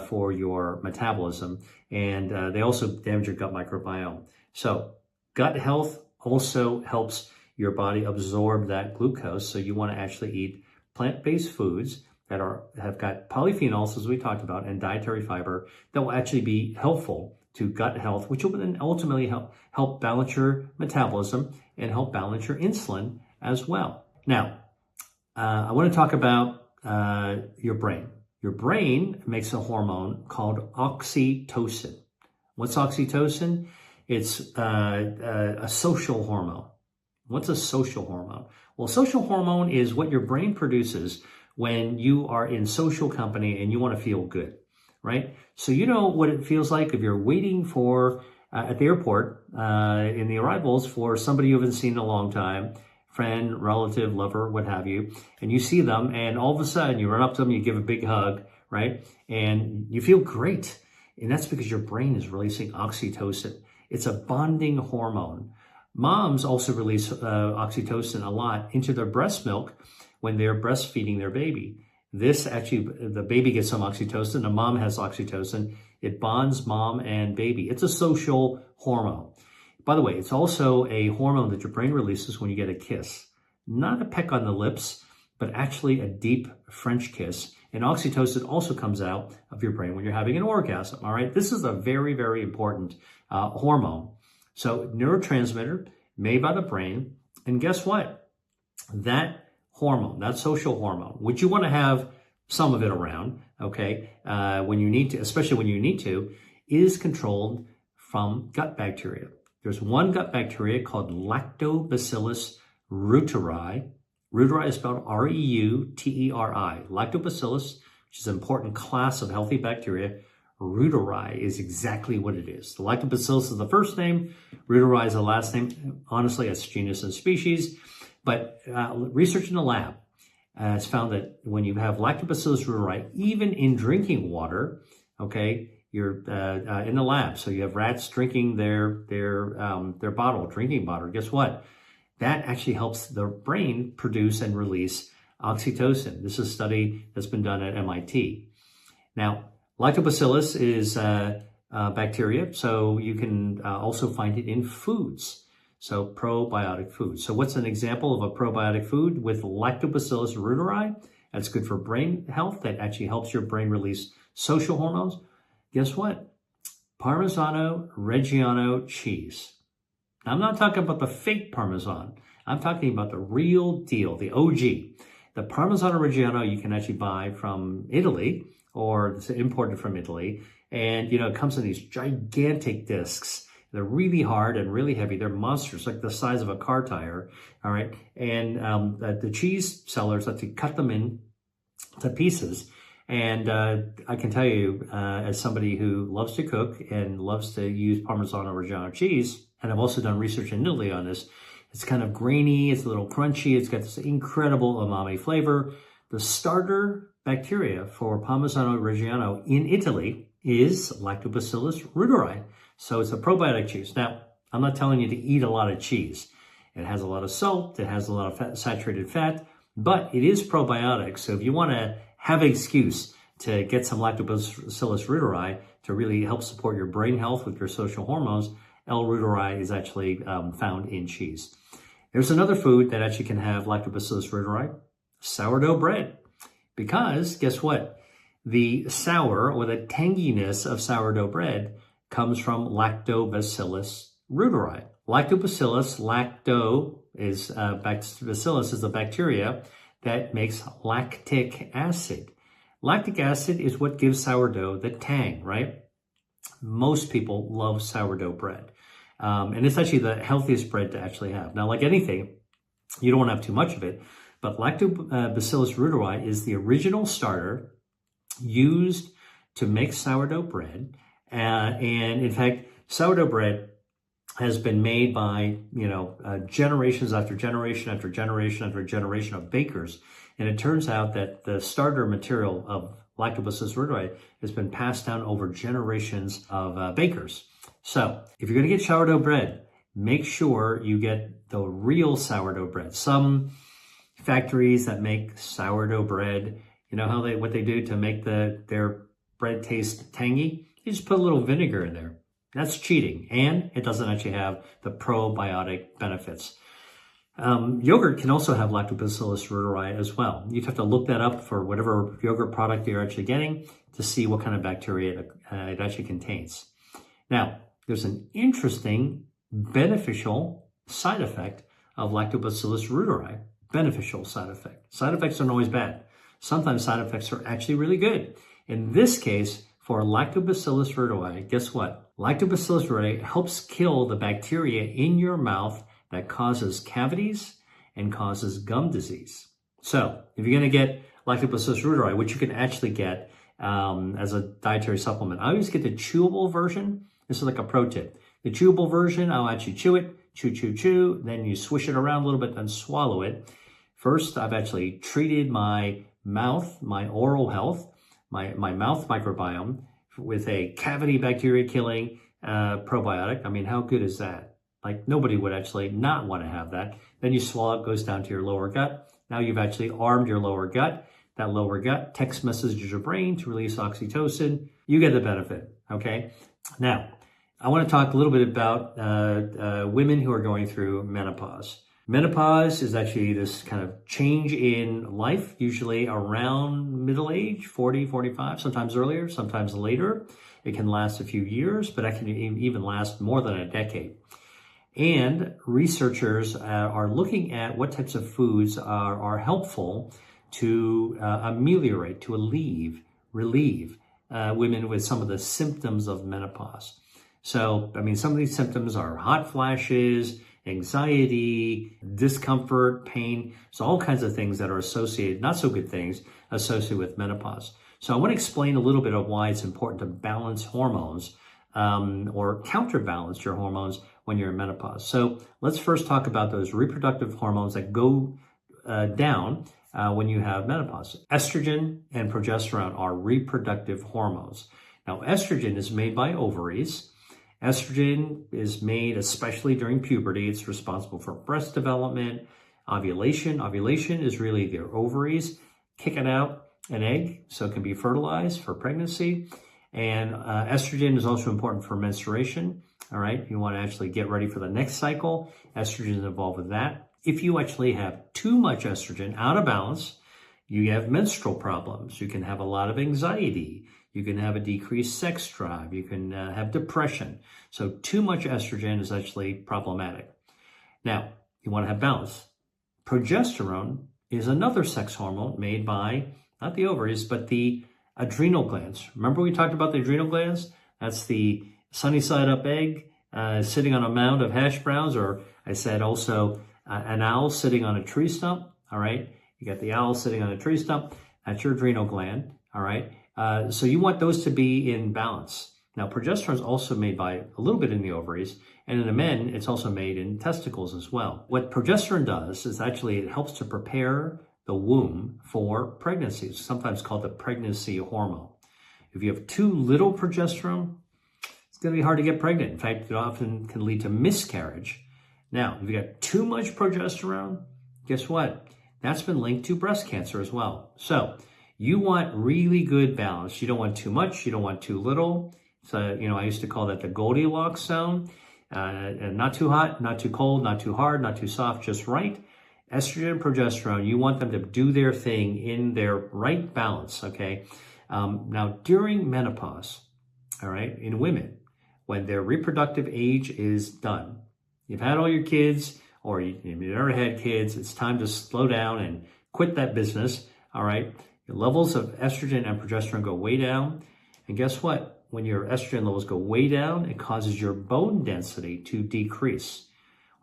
for your metabolism, and they also damage your gut microbiome. So gut health also helps your body absorb that glucose. So you want to actually eat plant-based foods that have got polyphenols, as we talked about, and dietary fiber that will actually be helpful to gut health, which will then ultimately help balance your metabolism and help balance your insulin as well. Now, I want to talk about your brain. Your brain makes a hormone called oxytocin. What's oxytocin? It's a social hormone. What's a social hormone? Well, social hormone is what your brain produces when you are in social company and you want to feel good, right? So you know what it feels like if you're waiting for, at the airport, in the arrivals for somebody you haven't seen in a long time, friend, relative, lover, what have you, and you see them and all of a sudden you run up to them, you give a big hug, right? And you feel great. And that's because your brain is releasing oxytocin. It's a bonding hormone. Moms also release oxytocin a lot into their breast milk when they're breastfeeding their baby. This actually, the baby gets some oxytocin, the mom has oxytocin. It bonds mom and baby. It's a social hormone. By the way, it's also a hormone that your brain releases when you get a kiss. Not a peck on the lips, but actually a deep French kiss. And oxytocin also comes out of your brain when you're having an orgasm, all right? This is a very, very important hormone. So neurotransmitter made by the brain. And guess what? That hormone, that social hormone, which you want to have some of it around, okay, when you need to, especially when you need to, is controlled from gut bacteria. There's one gut bacteria called Lactobacillus reuteri. Reuteri is spelled R-E-U-T-E-R-I. Lactobacillus, which is an important class of healthy bacteria. Reuteri is exactly what it is. The Lactobacillus is the first name. Reuteri is the last name. Honestly, it's genus and species. But research in the lab has found that when you have Lactobacillus reuteri, even in drinking water, okay, you're in the lab. So you have rats drinking their bottle, drinking bottle. Guess what? That actually helps the brain produce and release oxytocin. This is a study that's been done at MIT. Now, Lactobacillus is bacteria, so you can also find it in foods. So probiotic foods. So what's an example of a probiotic food with Lactobacillus reuteri? That's good for brain health. That actually helps your brain release social hormones. Guess what? Parmigiano Reggiano cheese. Now, I'm not talking about the fake Parmesan. I'm talking about the real deal, the OG. The Parmigiano Reggiano you can actually buy from Italy, or it's imported from Italy. And, you know, it comes in these gigantic discs. They're really hard and really heavy. They're monsters, like the size of a car tire, all right? And the cheese sellers like to cut them into pieces. And I can tell you, as somebody who loves to cook and loves to use Parmigiano Reggiano cheese, and I've also done research in Italy on this, it's kind of grainy, it's a little crunchy, it's got this incredible umami flavor. The starter bacteria for Parmigiano Reggiano in Italy is Lactobacillus reuteri. So it's a probiotic cheese. Now, I'm not telling you to eat a lot of cheese. It has a lot of salt, it has a lot of saturated fat, but it is probiotic. So if you want to have an excuse to get some Lactobacillus reuteri to really help support your brain health with your social hormones, L. reuteri is actually found in cheese. There's another food that actually can have Lactobacillus reuteri, sourdough bread. Because guess what? The sour or the tanginess of sourdough bread comes from Lactobacillus reuteri. Lactobacillus, bacillus is the bacteria that makes lactic acid. Lactic acid is what gives sourdough the tang, right? Most people love sourdough bread. And it's actually the healthiest bread to actually have. Now, like anything, you don't want to have too much of it, but Lactobacillus reuteri is the original starter used to make sourdough bread. And in fact, sourdough bread has been made by, generations after generation after generation after generation of bakers. And it turns out that the starter material of Lactobacillus reuteri has been passed down over generations of bakers. So if you're going to get sourdough bread, make sure you get the real sourdough bread. Some factories that make sourdough bread, You know how what they do to make their bread taste tangy? You just put a little vinegar in there. That's cheating, and it doesn't actually have the probiotic benefits. Yogurt can also have lactobacillus reuteri as well. You'd have to look that up for whatever yogurt product you're actually getting to see what kind of bacteria it actually contains. Now, there's an interesting beneficial side effect of lactobacillus reuteri. Beneficial side effect. Side effects aren't always bad. Sometimes side effects are actually really good. In this case, for lactobacillus reuteri, guess what? Lactobacillus reuteri helps kill the bacteria in your mouth that causes cavities and causes gum disease. So if you're going to get lactobacillus reuteri, which you can actually get as a dietary supplement, I always get the chewable version. This is like a pro tip. The chewable version, I'll actually chew it, chew, then you swish it around a little bit, then swallow it. First, I've actually treated my mouth, my oral health, my mouth microbiome with a cavity bacteria killing probiotic. I mean, how good is that? Like, nobody would actually not want to have that. Then you swallow it, goes down to your lower gut. Now you've actually armed your lower gut. That lower gut text messages your brain to release oxytocin. You get the benefit, okay? Now, I want to talk a little bit about women who are going through menopause. Menopause is actually this kind of change in life, usually around middle age, 40, 45, sometimes earlier, sometimes later. It can last a few years, but it can even last more than a decade. And researchers are looking at what types of foods are helpful to ameliorate, to relieve women with some of the symptoms of menopause. So, I mean, some of these symptoms are hot flashes, anxiety, discomfort, pain. So all kinds of things that are associated, not so good things, associated with menopause. So I want to explain a little bit of why it's important to balance hormones or counterbalance your hormones when you're in menopause. So let's first talk about those reproductive hormones that go down when you have menopause. Estrogen and progesterone are reproductive hormones. Now, estrogen is made by ovaries. Estrogen is made especially during puberty. It's responsible for breast development, ovulation. Ovulation is really their ovaries kicking out an egg so it can be fertilized for pregnancy. And estrogen is also important for menstruation. All right, you want to actually get ready for the next cycle. Estrogen is involved with that. If you actually have too much estrogen out of balance, you have menstrual problems. You can have a lot of anxiety. You can have a decreased sex drive. You can have depression. So too much estrogen is actually problematic. Now, you want to have balance. Progesterone is another sex hormone made by, not the ovaries, but the adrenal glands. Remember we talked about the adrenal glands? That's the sunny side up egg sitting on a mound of hash browns, or I said also an owl sitting on a tree stump. All right. You got the owl sitting on a tree stump. That's your adrenal gland. All right. So you want those to be in balance. Now, progesterone is also made by a little bit in the ovaries, and in the men, it's also made in testicles as well. What progesterone does is actually it helps to prepare the womb for pregnancy. It's sometimes called the pregnancy hormone. If you have too little progesterone, it's going to be hard to get pregnant. In fact, it often can lead to miscarriage. Now, if you got too much progesterone, guess what? That's been linked to breast cancer as well. So you want really good balance. You don't want too much. You don't want too little. So, I used to call that the Goldilocks zone. And not too hot, not too cold, not too hard, not too soft, just right. Estrogen and progesterone, you want them to do their thing in their right balance, okay? Now, during menopause, all right, in women, when their reproductive age is done, you've had all your kids, or you've never had kids, it's time to slow down and quit that business, all right? Your levels of estrogen and progesterone go way down. And guess what? When your estrogen levels go way down, it causes your bone density to decrease.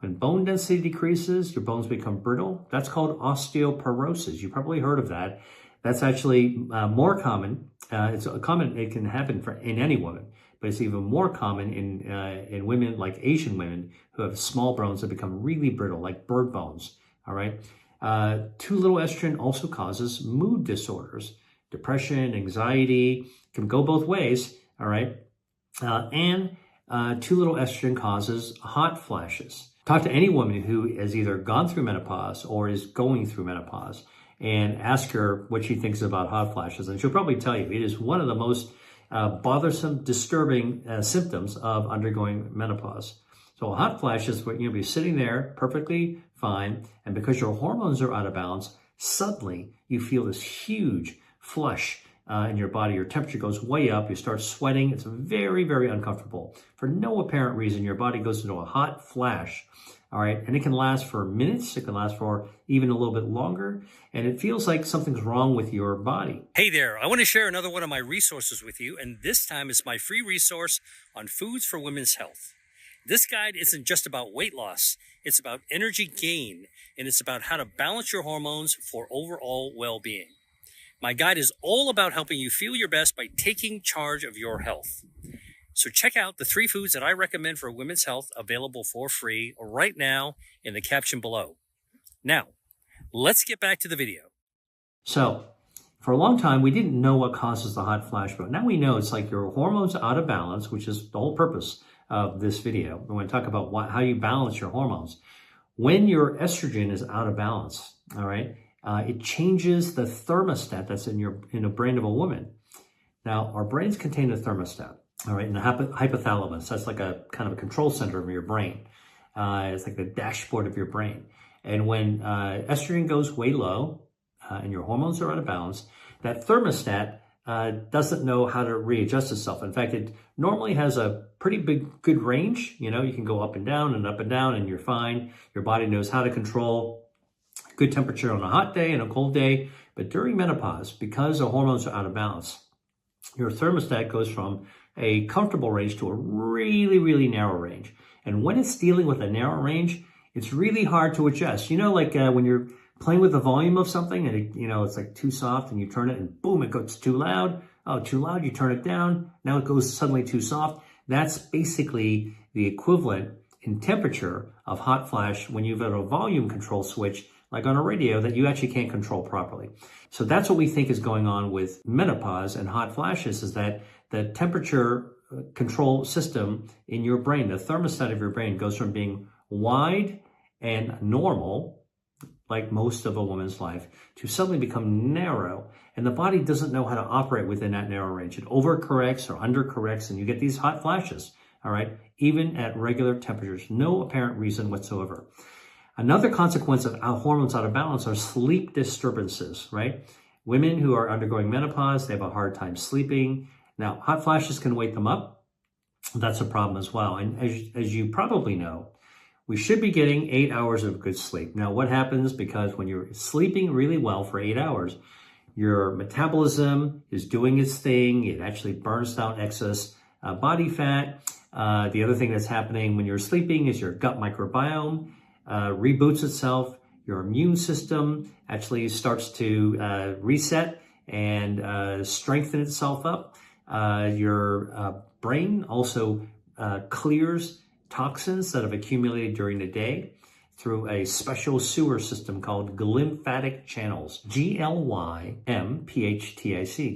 When bone density decreases, your bones become brittle. That's called osteoporosis. You probably heard of that. That's actually more common. It can happen in any woman, but it's even more common in women like Asian women who have small bones that become really brittle, like bird bones. All right. Too little estrogen also causes mood disorders, depression, anxiety. Can go both ways. All right. And too little estrogen causes hot flashes. Talk to any woman who has either gone through menopause or is going through menopause, and ask her what she thinks about hot flashes. And she'll probably tell you it is one of the most bothersome, disturbing symptoms of undergoing menopause. So a hot flash is where you'll be sitting there perfectly fine, and because your hormones are out of balance, suddenly you feel this huge flush in your body. Your temperature goes way up, you start sweating. It's very, very uncomfortable. For no apparent reason, your body goes into a hot flash. All right, and it can last for minutes, it can last for even a little bit longer, and it feels like something's wrong with your body. Hey there, I want to share another one of my resources with you, and this time it's my free resource on foods for women's health. This guide isn't just about weight loss, it's about energy gain, and it's about how to balance your hormones for overall well-being. My guide is all about helping you feel your best by taking charge of your health. So check out the 3 foods that I recommend for women's health, available for free right now in the caption below. Now, let's get back to the video. So, for a long time, we didn't know what causes the hot flash, but now we know it's like your hormones are out of balance, which is the whole purpose of this video. We're going to talk about how you balance your hormones. When your estrogen is out of balance, all right, it changes the thermostat that's in the brain of a woman. Now, our brains contain a thermostat. All right, in the hypothalamus, that's like a kind of a control center of your brain. It's like the dashboard of your brain. And when estrogen goes way low and your hormones are out of balance, that thermostat doesn't know how to readjust itself. In fact, it normally has a pretty good range. You know, you can go up and down, and you're fine. Your body knows how to control good temperature on a hot day and a cold day. But during menopause, because the hormones are out of balance, your thermostat goes from a comfortable range to a really, really narrow range. And when it's dealing with a narrow range, it's really hard to adjust. You know, like when you're playing with the volume of something and it's like too soft and you turn it and boom, it goes too loud. Oh, too loud, you turn it down. Now it goes suddenly too soft. That's basically the equivalent in temperature of hot flash when you've got a volume control switch like on a radio that you actually can't control properly. So that's what we think is going on with menopause and hot flashes, is that the temperature control system in your brain, the thermostat of your brain, goes from being wide and normal, like most of a woman's life, to suddenly become narrow. And the body doesn't know how to operate within that narrow range. It overcorrects or undercorrects, and you get these hot flashes, all right, even at regular temperatures. No apparent reason whatsoever. Another consequence of our hormones out of balance are sleep disturbances, right? Women who are undergoing menopause, they have a hard time sleeping. Now, hot flashes can wake them up. That's a problem as well. And as you probably know, we should be getting 8 hours of good sleep. Now, what happens? Because when you're sleeping really well for 8 hours, your metabolism is doing its thing. It actually burns down excess body fat. The other thing that's happening when you're sleeping is your gut microbiome reboots itself. Your immune system actually starts to reset and strengthen itself up. Your brain also clears toxins that have accumulated during the day through a special sewer system called glymphatic channels. Glymphatic,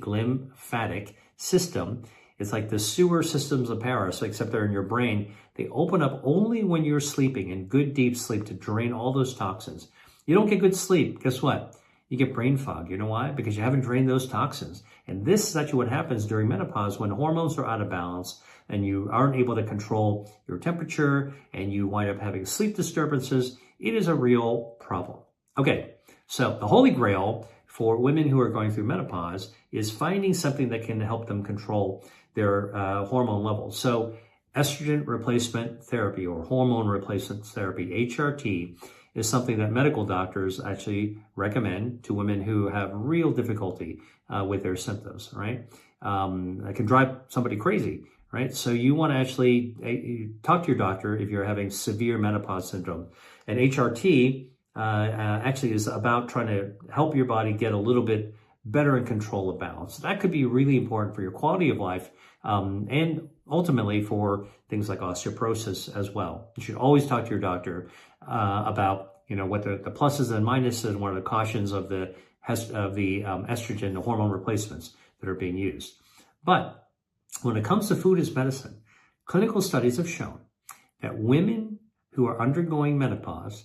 glymphatic system. It's like the sewer systems of Paris, except they're in your brain. They open up only when you're sleeping in good deep sleep to drain all those toxins. You don't get good sleep, guess what? You get brain fog. You know why? Because you haven't drained those toxins. And this is actually what happens during menopause when hormones are out of balance and you aren't able to control your temperature and you wind up having sleep disturbances. It is a real problem. Okay, so the holy grail for women who are going through menopause is finding something that can help them control their hormone levels. So estrogen replacement therapy or hormone replacement therapy, HRT, is something that medical doctors actually recommend to women who have real difficulty with their symptoms, right? It can drive somebody crazy, right? So you want to actually talk to your doctor if you're having severe menopause syndrome. And HRT actually is about trying to help your body get a little bit better in control of balance. That could be really important for your quality of life and ultimately for things like osteoporosis as well. You should always talk to your doctor about what the pluses and minuses and what are the cautions of the estrogen, the hormone replacements that are being used. But when it comes to food as medicine, clinical studies have shown that women who are undergoing menopause,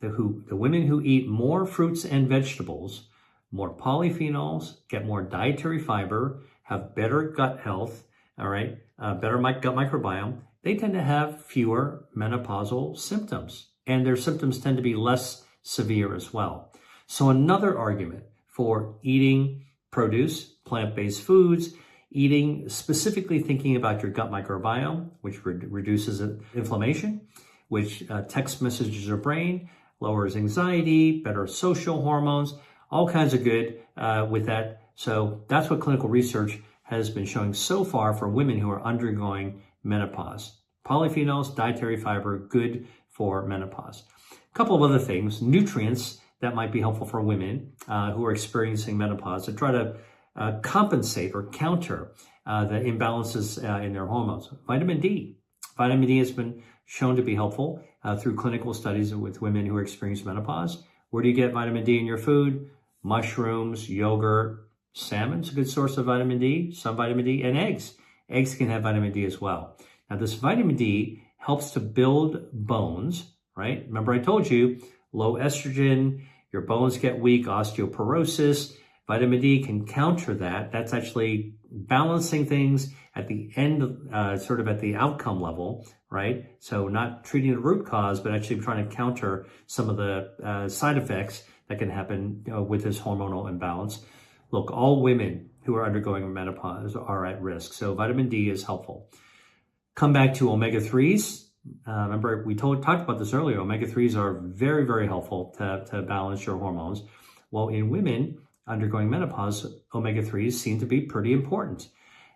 the women who eat more fruits and vegetables more polyphenols, get more dietary fiber, have better gut health, all right, better gut microbiome, they tend to have fewer menopausal symptoms, and their symptoms tend to be less severe as well. So another argument for eating produce, plant-based foods, eating specifically thinking about your gut microbiome, which reduces inflammation, which text messages your brain, lowers anxiety, better social hormones, all kinds of good with that. So that's what clinical research has been showing so far for women who are undergoing menopause. Polyphenols, dietary fiber, good for menopause. A couple of other things, nutrients that might be helpful for women who are experiencing menopause to try to compensate or counter the imbalances in their hormones. Vitamin D. Vitamin D has been shown to be helpful through clinical studies with women who experience menopause. Where do you get vitamin D in your food? Mushrooms, yogurt, salmon's a good source of vitamin D, some vitamin D, and eggs. Eggs can have vitamin D as well. Now, this vitamin D helps to build bones, right? Remember I told you, low estrogen, your bones get weak, osteoporosis. Vitamin D can counter that. That's actually balancing things at the end, sort of at the outcome level, right? So not treating the root cause, but actually trying to counter some of the side effects that can happen with this hormonal imbalance. Look, all women who are undergoing menopause are at risk. So vitamin D is helpful. Come back to omega-3s. Remember, we talked about this earlier. Omega-3s are very, very helpful to balance your hormones. Well, in women undergoing menopause, omega-3s seem to be pretty important.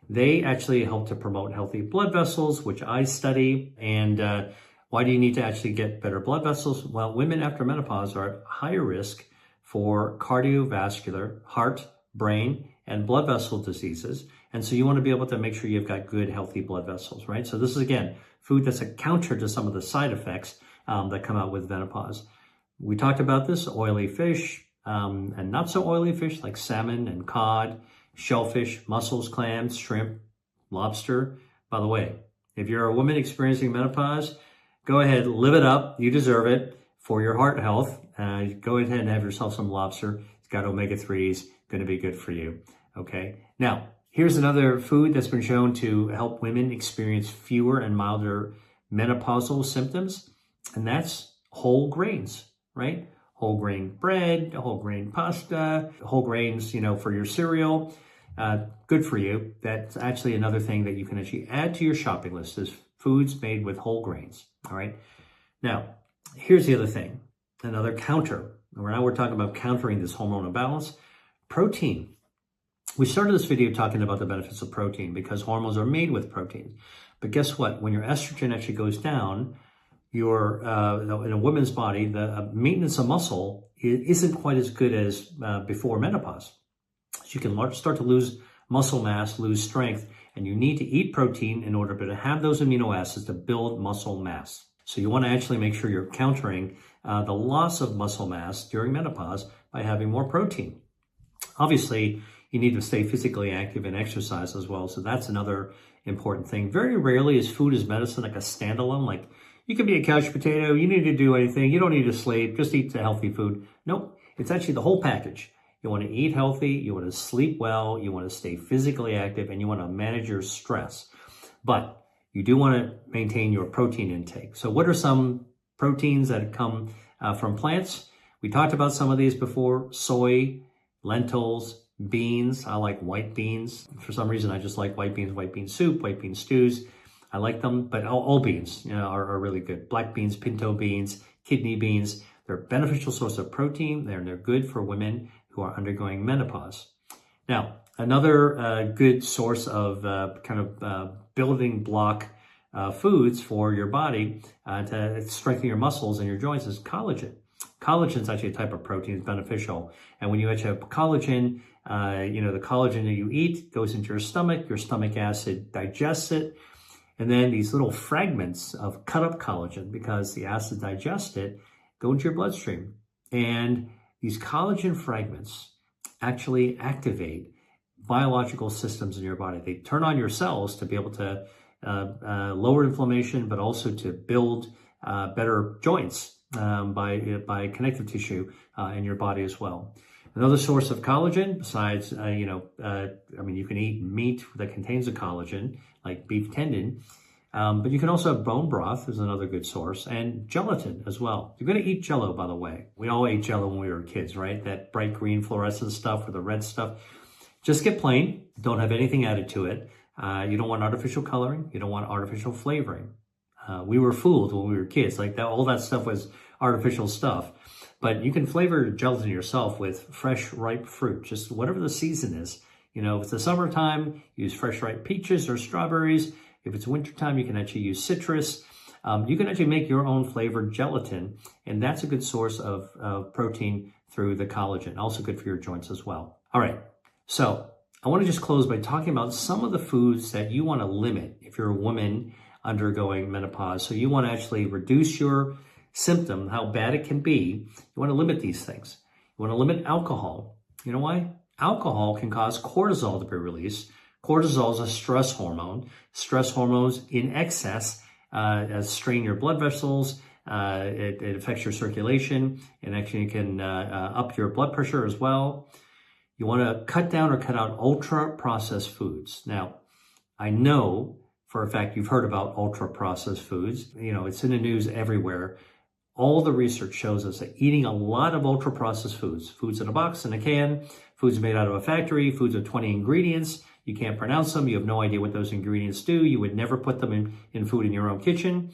They actually help to promote healthy blood vessels, which I study. And why do you need to actually get better blood vessels? Well, women after menopause are at higher risk for cardiovascular, heart, brain, and blood vessel diseases. And so you want to be able to make sure you've got good, healthy blood vessels, right? So this is, again, food that's a counter to some of the side effects that come out with menopause. We talked about this, oily fish, and not so oily fish like salmon and cod, shellfish, mussels, clams, shrimp, lobster. By the way, if you're a woman experiencing menopause, go ahead, live it up. You deserve it for your heart health. Go ahead and have yourself some lobster. It's got omega-3s, going to be good for you. Okay. Now, here's another food that's been shown to help women experience fewer and milder menopausal symptoms, and that's whole grains, right? Whole grain bread, whole grain pasta, whole grains, for your cereal. Good for you. That's actually another thing that you can actually add to your shopping list is foods made with whole grains. All right. Now, here's the other thing, another counter. Now we're talking about countering this hormonal imbalance. Protein. We started this video talking about the benefits of protein because hormones are made with protein. But guess what? When your estrogen actually goes down, your in a woman's body, the maintenance of muscle isn't quite as good as before menopause. So you can start to lose muscle mass, lose strength, and you need to eat protein in order to have those amino acids to build muscle mass. So you want to actually make sure you're countering the loss of muscle mass during menopause by having more protein. Obviously, you need to stay physically active and exercise as well. So that's another important thing. Very rarely is food as medicine like a standalone, like you can be a couch potato, you need to do anything, you don't need to sleep, just eat the healthy food. Nope, it's actually the whole package. You want to eat healthy, you want to sleep well, you want to stay physically active, and you want to manage your stress. But you do want to maintain your protein intake. So what are some proteins that come from plants? We talked about some of these before: soy, lentils, beans. I like white beans. For some reason, I just like white bean soup, white bean stews. I like them, but all beans are really good. Black beans, pinto beans, kidney beans. They're a beneficial source of protein. They're good for women who are undergoing menopause. Now, another good source of building block foods for your body to strengthen your muscles and your joints is collagen. Collagen is actually a type of protein that's beneficial. And when you actually have collagen, the collagen that you eat goes into your stomach acid digests it. And then these little fragments of cut up collagen, because the acid digests it, go into your bloodstream. And these collagen fragments actually activate biological systems in your body. They turn on your cells to be able to lower inflammation, but also to build better joints by connective tissue in your body as well. Another source of collagen, besides, you can eat meat that contains a collagen, like beef tendon, but you can also have bone broth is another good source, and gelatin as well. You're going to eat Jell-O, by the way. We all ate Jell-O when we were kids, right? That bright green fluorescent stuff or the red stuff. Just get plain. Don't have anything added to it. You don't want artificial coloring. You don't want artificial flavoring. We were fooled when we were kids. Like that, all that stuff was artificial stuff. But you can flavor gelatin yourself with fresh, ripe fruit, just whatever the season is. If it's the summertime, use fresh, ripe peaches or strawberries. If it's wintertime, you can actually use citrus. You can actually make your own flavored gelatin, and that's a good source of protein through the collagen. Also good for your joints as well. All right, so I want to just close by talking about some of the foods that you want to limit if you're a woman undergoing menopause. So you want to actually reduce your symptom, how bad it can be. You want to limit these things. You want to limit alcohol. You know why? Alcohol can cause cortisol to be released. Cortisol is a stress hormone. Stress hormones in excess strain your blood vessels. It affects your circulation, and actually can up your blood pressure as well. You want to cut down or cut out ultra-processed foods. Now, I know for a fact you've heard about ultra-processed foods. It's in the news everywhere. All the research shows us that eating a lot of ultra-processed foods in a box, in a can, foods made out of a factory, foods with 20 ingredients, you can't pronounce them, you have no idea what those ingredients do, you would never put them in food in your own kitchen.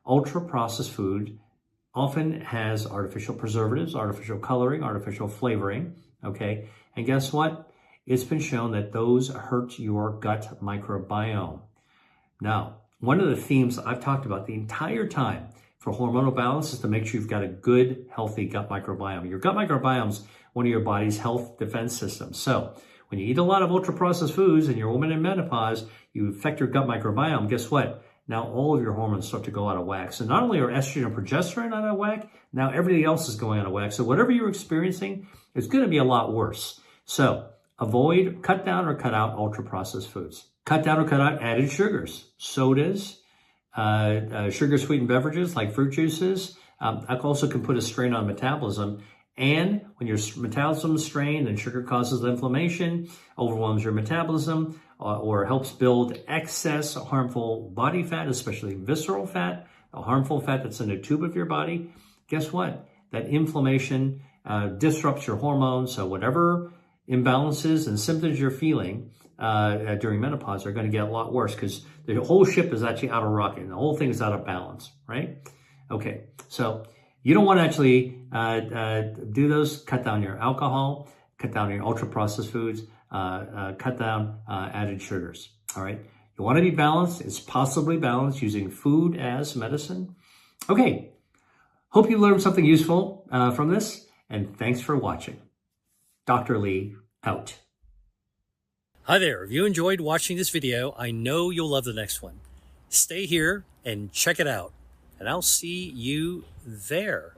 Ultra-processed food often has artificial preservatives, artificial coloring, artificial flavoring, okay? And guess what? It's been shown that those hurt your gut microbiome. Now, one of the themes I've talked about the entire time for hormonal balance is to make sure you've got a good, healthy gut microbiome. Your gut microbiome is one of your body's health defense systems. So when you eat a lot of ultra-processed foods and you're a woman in menopause, you affect your gut microbiome. Guess what? Now all of your hormones start to go out of whack. So not only are estrogen and progesterone out of whack, now everything else is going out of whack. So whatever you're experiencing, it's going to be a lot worse. So avoid, cut down, or cut out ultra-processed foods. Cut down or cut out added sugars, sodas, sugar-sweetened beverages like fruit juices. Also can put a strain on metabolism. And when your metabolism is strained, then sugar causes inflammation, overwhelms your metabolism, or helps build excess harmful body fat, especially visceral fat, a harmful fat that's in the tube of your body. Guess what? That inflammation disrupts your hormones. So whatever imbalances and symptoms you're feeling during menopause are going to get a lot worse because the whole ship is actually out of rocket and the whole thing is out of balance, right? Okay, so you don't want to actually do those. Cut down your alcohol, cut down your ultra-processed foods, cut down added sugars, all right? You want to be balanced. It's possibly balanced using food as medicine. Okay, hope you learned something useful from this, and thanks for watching. Dr. Lee, out. Hi there. If you enjoyed watching this video, I know you'll love the next one. Stay here and check it out, and I'll see you there.